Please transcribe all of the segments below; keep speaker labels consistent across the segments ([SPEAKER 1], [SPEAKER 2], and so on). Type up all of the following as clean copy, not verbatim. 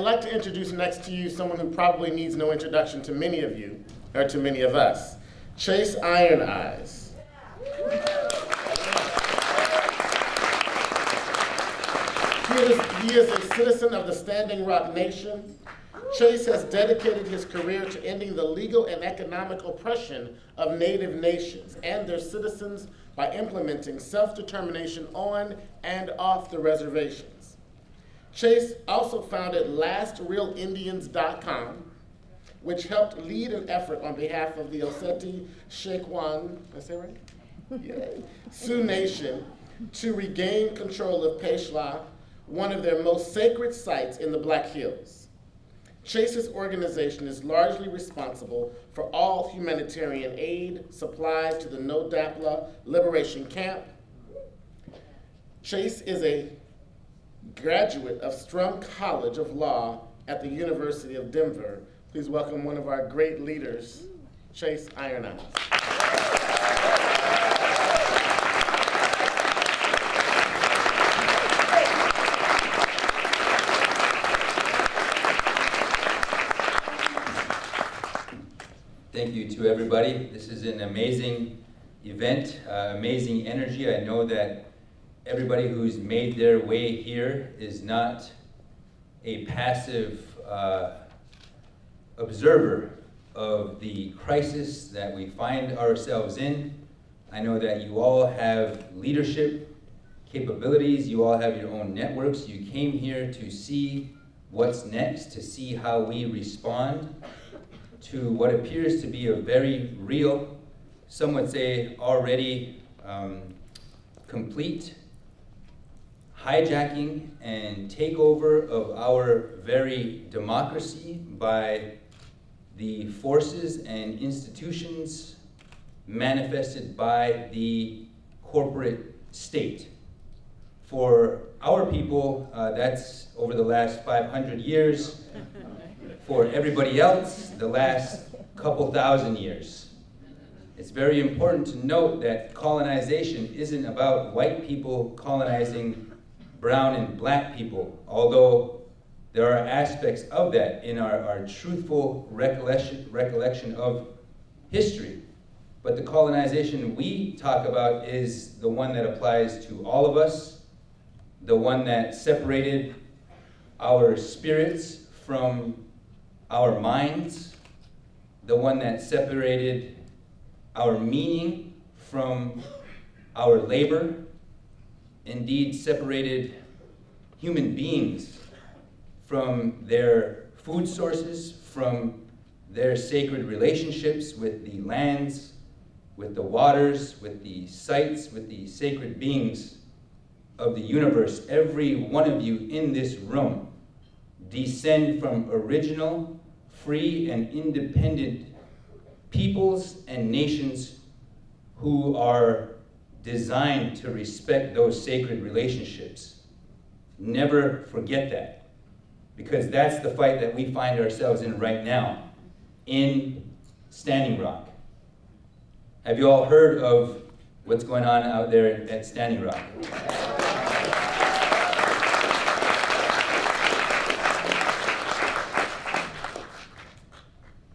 [SPEAKER 1] like to introduce next to you someone who probably needs no introduction to many of you, or to many of us, Chase Iron Eyes. He is a citizen of the Standing Rock Nation. Chase has dedicated his career to ending the legal and economic oppression of Native nations and their citizens by implementing self-determination on and off the reservations. Chase also founded LastRealIndians.com, which helped lead an effort on behalf of the Oceti, Sakowin, did I say right? Yeah. Sioux Nation to regain control of PeSla, one of their most sacred sites in the Black Hills. Chase's organization is largely responsible for all humanitarian aid supplies to the NoDAPL Liberation Camp. Chase is a graduate of Strum College of Law at the University of Denver. Please welcome one of our great leaders, Chase Iron Eyes.
[SPEAKER 2] Thank you to everybody. This is an amazing event, amazing energy. I know that everybody who's made their way here is not a passive observer of the crisis that we find ourselves in. I know that you all have leadership capabilities, you all have your own networks. You came here to see what's next, to see how we respond to what appears to be a very real, some would say already complete, hijacking and takeover of our very democracy by the forces and institutions manifested by the corporate state. For our people, that's over the last 500 years. For everybody else, the last couple thousand years. It's very important to note that colonization isn't about white people colonizing brown and black people, although there are aspects of that in our truthful recollection of history. But the colonization we talk about is the one that applies to all of us, the one that separated our spirits from our minds, the one that separated our meaning from our labor, indeed separated human beings from their food sources, from their sacred relationships with the lands, with the waters, with the sites, with the sacred beings of the universe. Every one of you in this room descend from original, free, and independent peoples and nations who are designed to respect those sacred relationships. Never forget that, because that's the fight that we find ourselves in right now in Standing Rock. Have you all heard of what's going on out there at Standing Rock?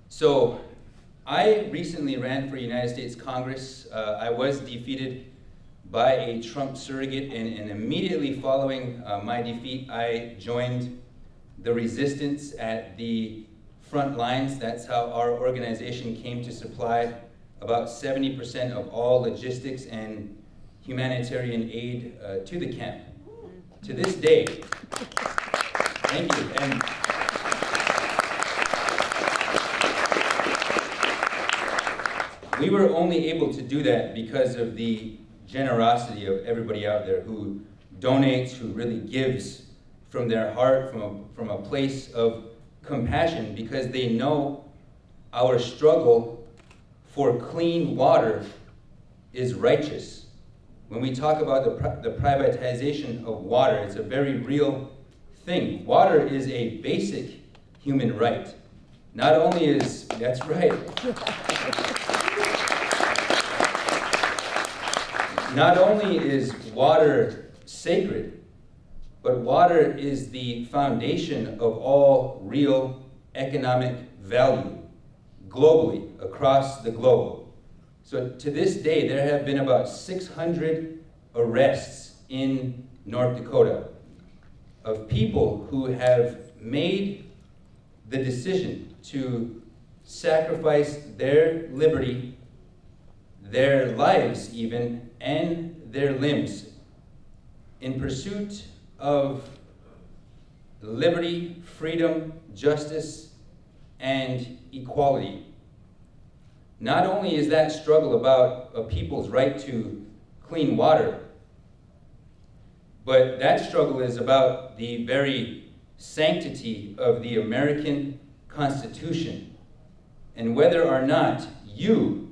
[SPEAKER 2] So, I recently ran for United States Congress. I was defeated by a Trump surrogate, and immediately following my defeat, I joined the resistance at the front lines. That's how our organization came to supply about 70% of all logistics and humanitarian aid to the camp. To this day, thank you. And we were only able to do that because of the generosity of everybody out there who donates, who really gives from their heart, from a place of compassion, because they know our struggle for clean water is righteous. When we talk about the privatization of water, it's a very real thing. Water is a basic human right. Not only is, that's right. Not only is water sacred, but water is the foundation of all real economic value globally, across the globe. So to this day, there have been about 600 arrests in North Dakota of people who have made the decision to sacrifice their liberty, their lives even, and their limbs in pursuit of liberty, freedom, justice, and equality. Not only is that struggle about a people's right to clean water, but that struggle is about the very sanctity of the American Constitution and whether or not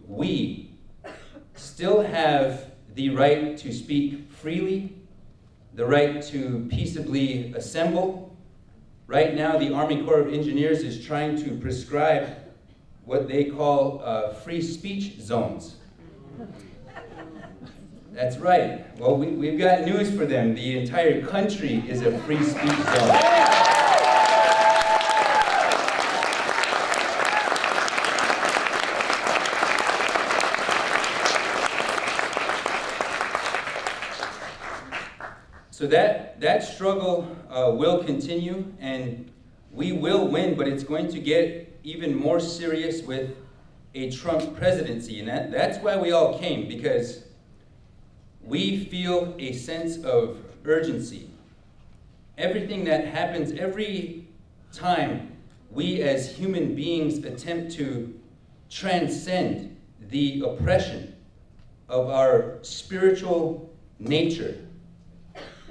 [SPEAKER 2] we still have the right to speak freely, the right to peaceably assemble. Right now, the Army Corps of Engineers is trying to prescribe what they call free speech zones. That's right. Well, we've got news for them. The entire country is a free speech zone. So that struggle will continue, and we will win, but it's going to get even more serious with a Trump presidency. And that's why we all came, because we feel a sense of urgency. Everything that happens, every time we as human beings attempt to transcend the oppression of our spiritual nature,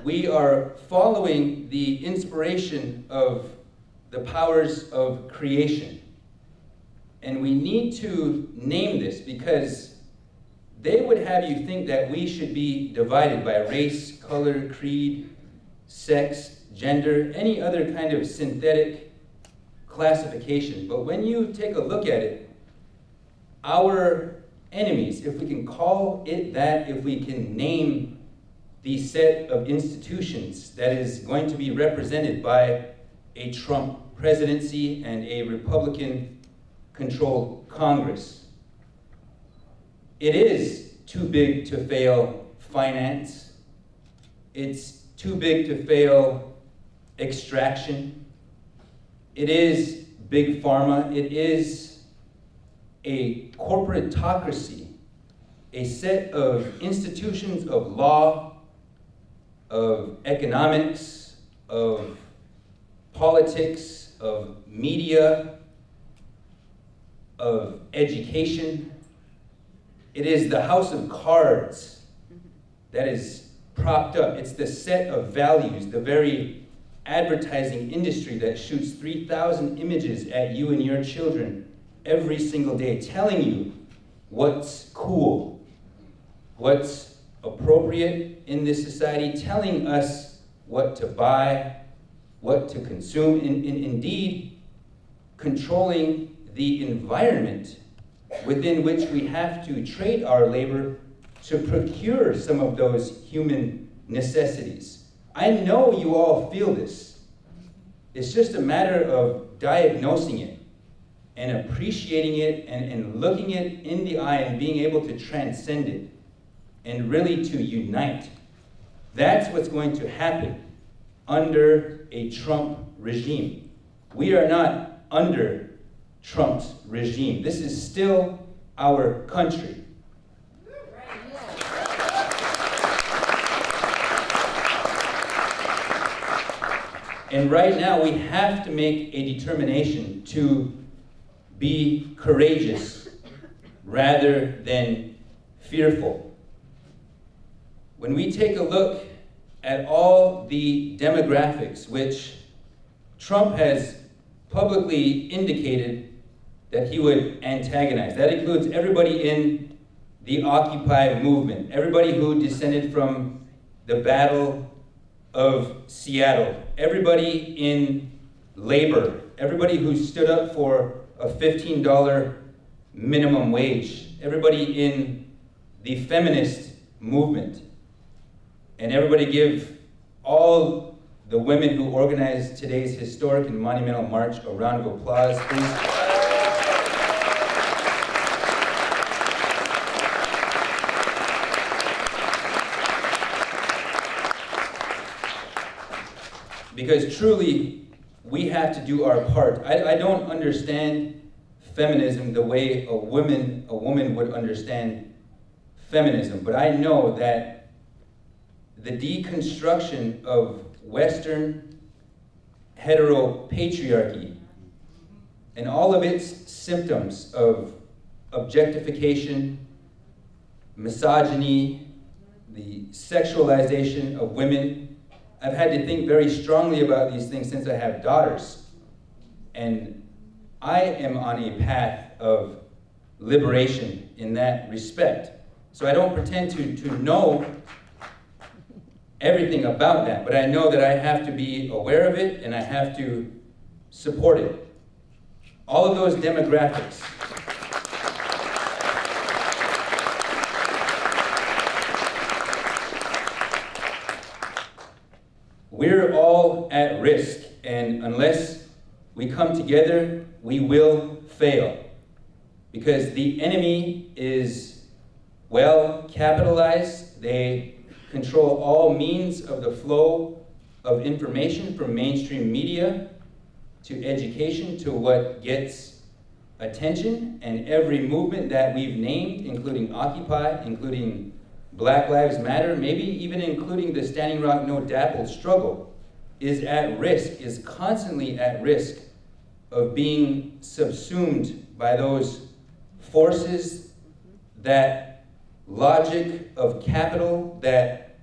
[SPEAKER 2] we are following the inspiration of the powers of creation. And we need to name this, because they would have you think that we should be divided by race, color, creed, sex, gender, any other kind of synthetic classification. But when you take a look at it, our enemies, if we can call it that, if we can name the set of institutions that is going to be represented by a Trump presidency and a Republican-controlled Congress. It is too big to fail finance. It's too big to fail extraction. It is big pharma. It is a corporatocracy, a set of institutions of law, of economics, of politics, of media, of education. It is the house of cards that is propped up. It's the set of values, the very advertising industry that shoots 3,000 images at you and your children every single day, telling you what's cool, what's appropriate in this society, telling us what to buy, what to consume, and indeed controlling the environment within which we have to trade our labor to procure some of those human necessities. I know you all feel this. It's just a matter of diagnosing it and appreciating it and looking it in the eye and being able to transcend it and really to unite. That's what's going to happen under a Trump regime. We are not under Trump's regime. This is still our country. And right now we have to make a determination to be courageous rather than fearful. When we take a look at all the demographics which Trump has publicly indicated that he would antagonize, that includes everybody in the Occupy movement, everybody who descended from the Battle of Seattle, everybody in labor, everybody who stood up for a $15 minimum wage, everybody in the feminist movement, and everybody give all the women who organized today's historic and monumental march a round of applause, please. Because truly, we have to do our part. I don't understand feminism the way a woman would understand feminism, but I know that the deconstruction of Western heteropatriarchy and all of its symptoms of objectification, misogyny, the sexualization of women. I've had to think very strongly about these things since I have daughters. And I am on a path of liberation in that respect. So I don't pretend to know everything about that, but I know that I have to be aware of it and I have to support it. All of those demographics. We're all at risk, and unless we come together, we will fail. Because the enemy is well capitalized. They control all means of the flow of information, from mainstream media to education to what gets attention, and every movement that we've named, including Occupy, including Black Lives Matter, maybe even including the Standing Rock NoDAPL struggle, is at risk, is constantly at risk of being subsumed by those forces, that logic of capital, that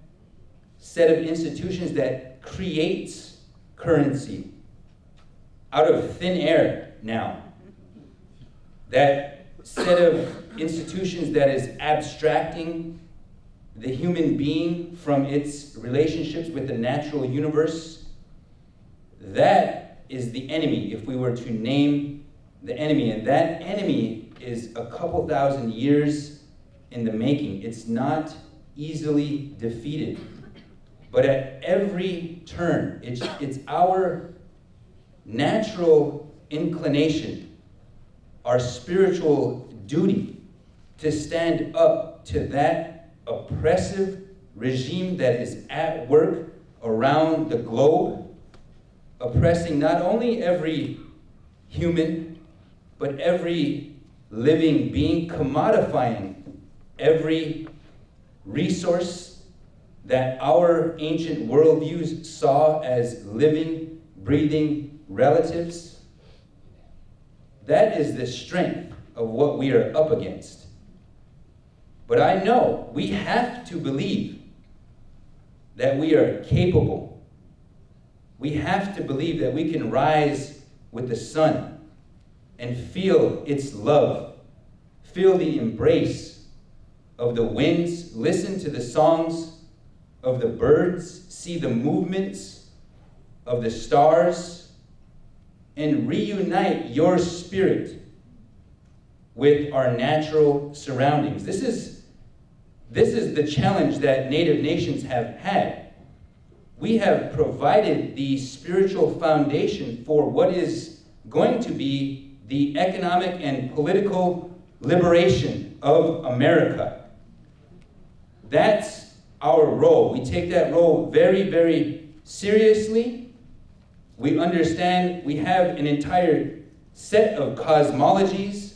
[SPEAKER 2] set of institutions that creates currency out of thin air now. That set of institutions that is abstracting the human being from its relationships with the natural universe. That is the enemy, if we were to name the enemy. And that enemy is a couple thousand years in the making. It's not easily defeated. But at every turn, it's our natural inclination, our spiritual duty to stand up to that oppressive regime that is at work around the globe, oppressing not only every human, but every living being, commodifying every resource that our ancient worldviews saw as living, breathing relatives. That is the strength of what we are up against. But I know we have to believe that we are capable. We have to believe that we can rise with the sun and feel its love, feel the embrace of the winds, listen to the songs of the birds, see the movements of the stars, and reunite your spirit with our natural surroundings. This is the challenge that Native nations have had. We have provided the spiritual foundation for what is going to be the economic and political liberation of America. That's our role. We take that role very, very seriously. We understand we have an entire set of cosmologies.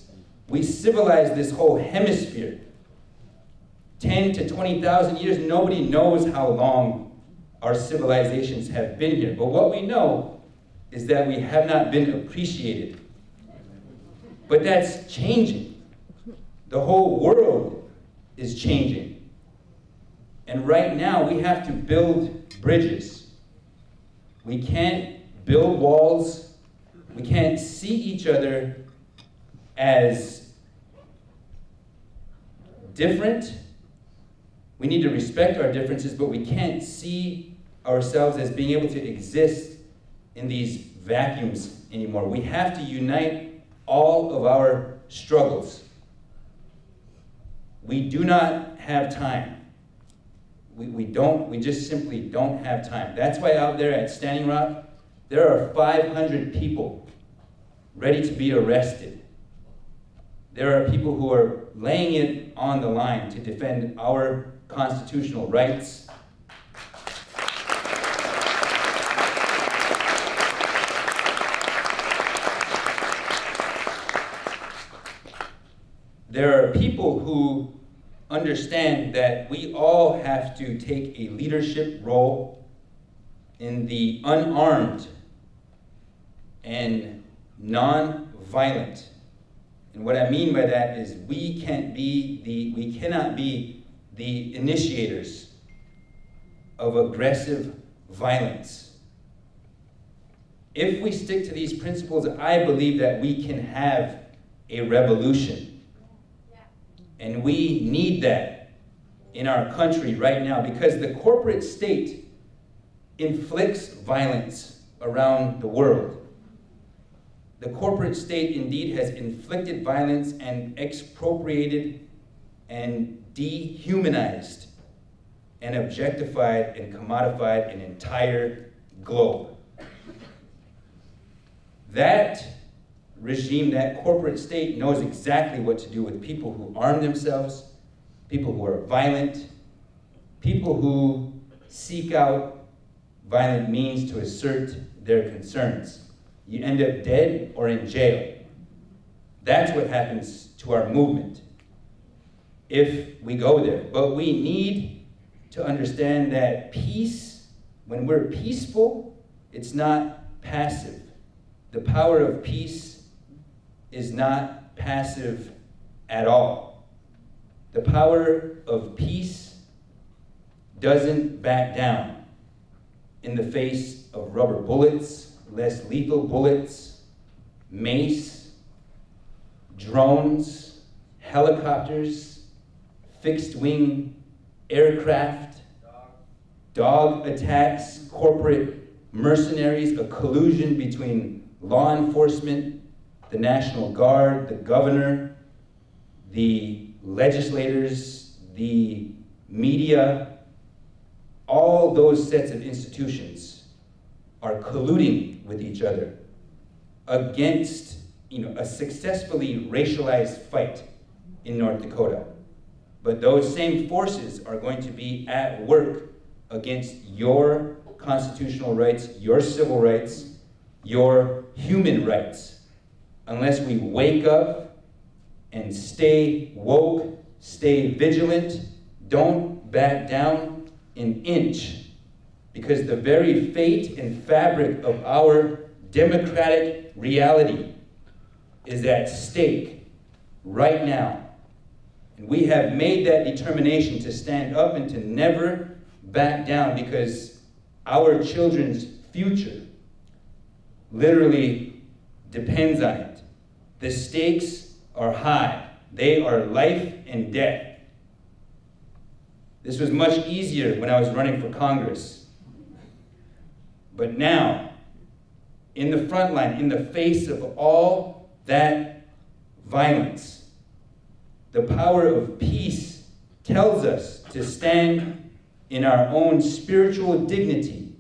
[SPEAKER 2] We civilize this whole hemisphere. 10 to 20,000 years, nobody knows how long our civilizations have been here. But what we know is that we have not been appreciated. But that's changing. The whole world is changing. And right now, we have to build bridges. We can't build walls. We can't see each other as different. We need to respect our differences, but we can't see ourselves as being able to exist in these vacuums anymore. We have to unite all of our struggles. We do not have time. we just simply don't have time. That's why out there at Standing Rock, there are 500 people ready to be arrested. There are people who are laying it on the line to defend our constitutional rights. There are people who understand that we all have to take a leadership role in the unarmed and non-violent. And what I mean by that is we cannot be the initiators of aggressive violence. If we stick to these principles, I believe that we can have a revolution. And we need that in our country right now because the corporate state inflicts violence around the world. The corporate state indeed has inflicted violence and expropriated and dehumanized and objectified and commodified an entire globe. That regime, that corporate state knows exactly what to do with people who arm themselves, people who are violent, people who seek out violent means to assert their concerns. You end up dead or in jail. That's what happens to our movement if we go there. But we need to understand that peace, when we're peaceful, it's not passive. The power of peace is not passive at all. The power of peace doesn't back down in the face of rubber bullets, less lethal bullets, mace, drones, helicopters, fixed-wing aircraft, dog attacks, corporate mercenaries, a collusion between law enforcement, the National Guard, the governor, the legislators, the media. All those sets of institutions are colluding with each other against a successfully racialized fight in North Dakota. But those same forces are going to be at work against your constitutional rights, your civil rights, your human rights. Unless we wake up and stay woke, stay vigilant, don't back down an inch. Because the very fate and fabric of our democratic reality is at stake right now. And we have made that determination to stand up and to never back down because our children's future literally depends on it. The stakes are high. They are life and death. This was much easier when I was running for Congress. But now, in the front line, in the face of all that violence, the power of peace tells us to stand in our own spiritual dignity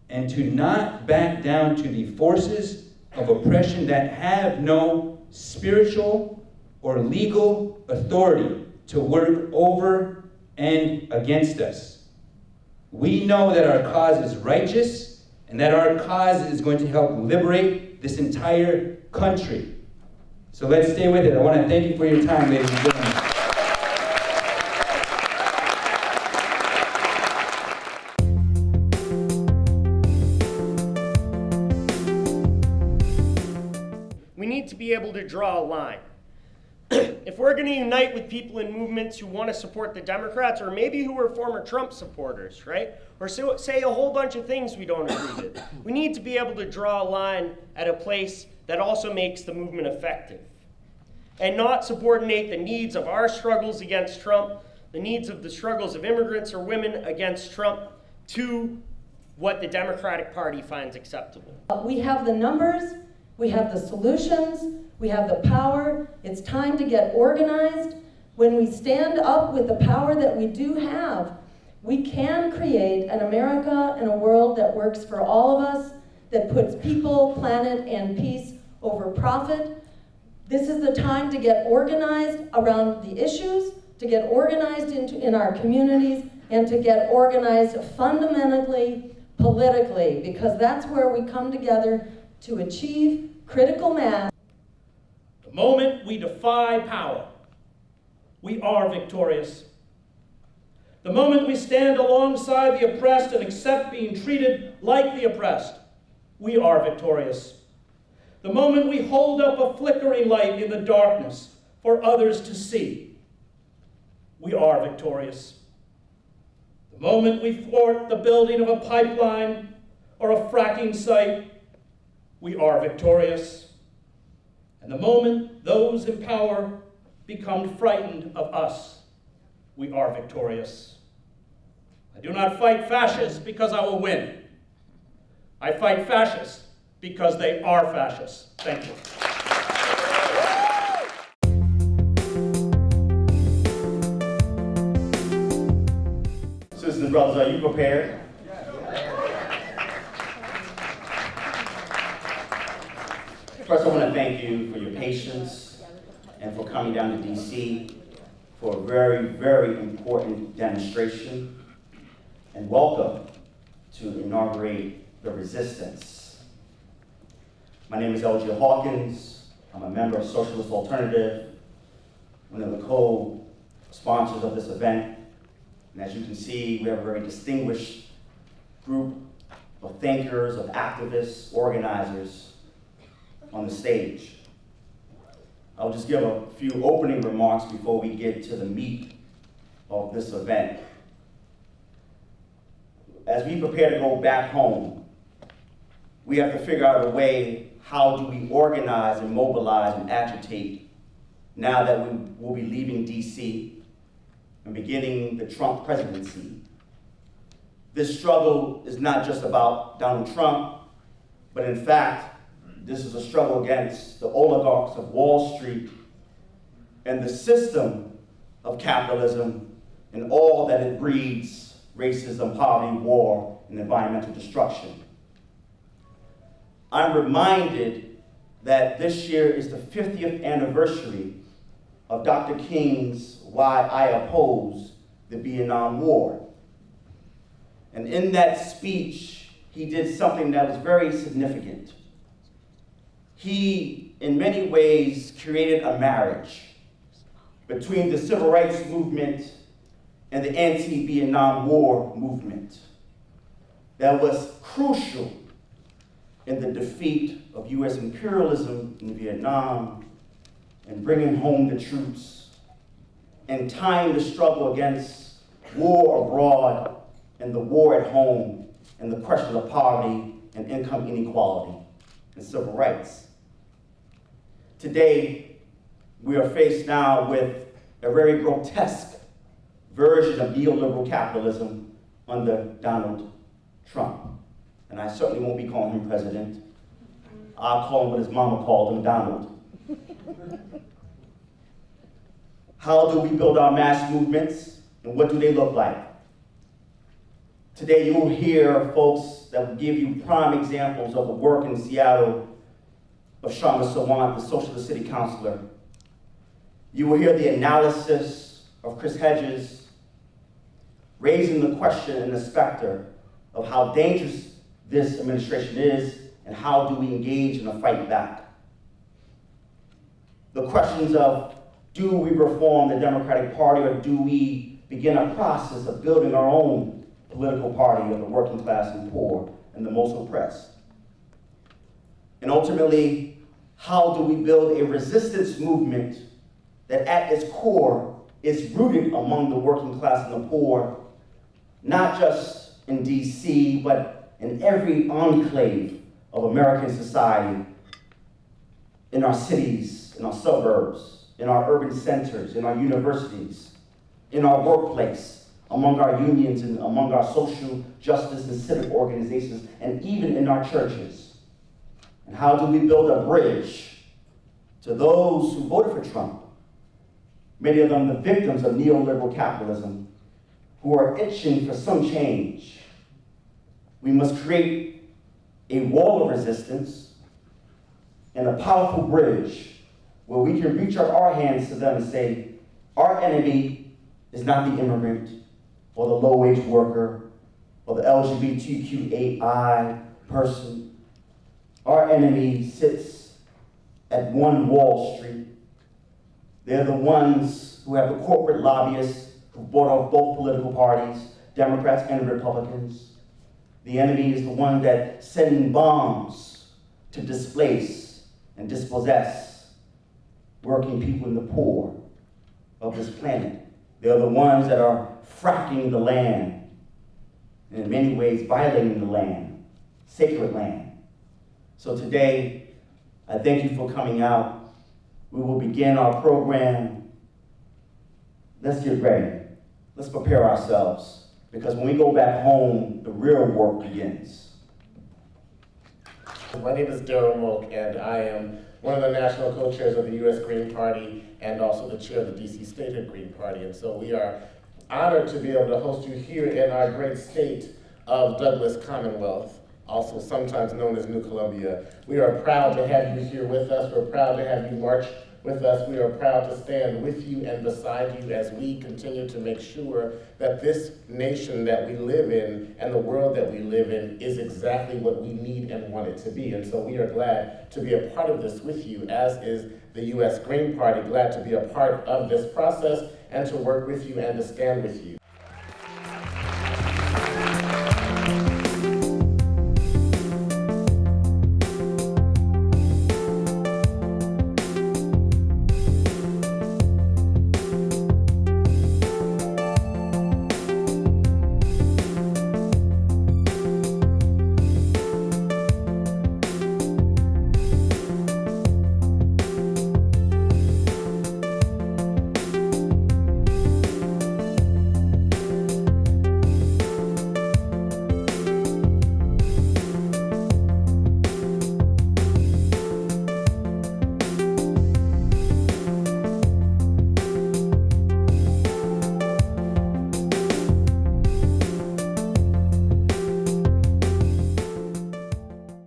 [SPEAKER 2] and to not back down to the forces of oppression that have no spiritual or legal authority to work over and against us. We know that our cause is righteous and that our cause is going to help liberate this entire country. So let's stay with it. I want to thank you for your time, ladies and gentlemen.
[SPEAKER 3] We need to be able to draw a line. If we're going to unite with people in movements who want to support the Democrats, or maybe who are former Trump supporters, right? Or say a whole bunch of things we don't agree with, we need to be able to draw a line at a place that also makes the movement effective. And not subordinate the needs of our struggles against Trump, the needs of the struggles of immigrants or women against Trump, to what the Democratic Party finds acceptable.
[SPEAKER 4] We have the numbers, we have the solutions, we have the power. It's time to get organized. When we stand up with the power that we do have, We can create an America and a world that works for all of us, that puts people, planet, and peace over profit. This is the time to get organized around the issues, to get organized in our communities, and to get organized fundamentally, politically, because that's where we come together to achieve critical mass.
[SPEAKER 5] The moment we defy power, we are victorious. The moment we stand alongside the oppressed and accept being treated like the oppressed, we are victorious. The moment we hold up a flickering light in the darkness for others to see, we are victorious. The moment we thwart the building of a pipeline or a fracking site, we are victorious. And the moment those in power become frightened of us, we are victorious. I do not fight fascists because I will win. I fight fascists because they are fascists. Thank you.
[SPEAKER 6] Sisters and brothers, are you prepared? First, I want to thank you for your patience and for coming down to DC for a very, very important demonstration. And welcome to Inaugurate The Resistance. My name is L.J. Hawkins. I'm a member of Socialist Alternative, one of the co-sponsors of this event. And as you can see, we have a very distinguished group of thinkers, of activists, organizers on the stage. I'll just give a few opening remarks before we get to the meat of this event. As we prepare to go back home, we have to figure out a way, how do we organize and mobilize and agitate now that we will be leaving DC and beginning the Trump presidency. This struggle is not just about Donald Trump, but in fact, this is a struggle against the oligarchs of Wall Street and the system of capitalism and all that it breeds: racism, poverty, war, and environmental destruction. I'm reminded that this year is the 50th anniversary of Dr. King's Why I Oppose the Vietnam War. And in that speech, he did something that was very significant. He, in many ways, created a marriage between the civil rights movement and the anti-Vietnam War movement that was crucial in the defeat of U.S. imperialism in Vietnam and bringing home the troops and tying the struggle against war abroad and the war at home and the question of poverty and income inequality and civil rights. Today, we are faced now with a very grotesque version of neoliberal capitalism under Donald Trump. And I certainly won't be calling him president. I'll call him what his mama called him, Donald. How do we build our mass movements, and what do they look like? Today you will hear folks that will give you prime examples of the work in Seattle of Shama Sawant, the Socialist City Councilor. You will hear the analysis of Chris Hedges, raising the question and the specter of how dangerous this administration is and how do we engage in a fight back. The questions of, do we reform the Democratic Party, or do we begin a process of building our own political party of the working class and poor and the most oppressed? And ultimately, how do we build a resistance movement that at its core is rooted among the working class and the poor, not just in DC, but in every enclave of American society, in our cities, in our suburbs, in our urban centers, in our universities, in our workplace, among our unions and among our social justice and civic organizations, and even in our churches. And how do we build a bridge to those who voted for Trump, many of them the victims of neoliberal capitalism, who are itching for some change. We must create a wall of resistance and a powerful bridge where we can reach out our hands to them and say, our enemy is not the immigrant or the low-wage worker or the LGBTQAI person. Our enemy sits at one Wall Street. They're the ones who have the corporate lobbyists who bought off both political parties, Democrats and Republicans. The enemy is the one that's sending bombs to displace and dispossess working people in the poor of this planet. They're the ones that are fracking the land, and in many ways violating the land, sacred land. So today, I thank you for coming out. We will begin our program. Let's get ready. Let's prepare ourselves, because when we go back home, the real work begins.
[SPEAKER 1] My name is Darryl Moak, and I am one of the national co-chairs of the U.S. Green Party and also the chair of the D.C. Statehood Green Party. And so we are honored to be able to host you here in our great state of Douglas Commonwealth, also sometimes known as New Columbia. We are proud to have you here with us. We're proud to have you march with us. We are proud to stand with you and beside you as we continue to make sure that this nation that we live in and the world that we live in is exactly what we need and want it to be. And so we are glad to be a part of this with you, as is the U.S. Green Party, glad to be a part of this process and to work with you and to stand with you.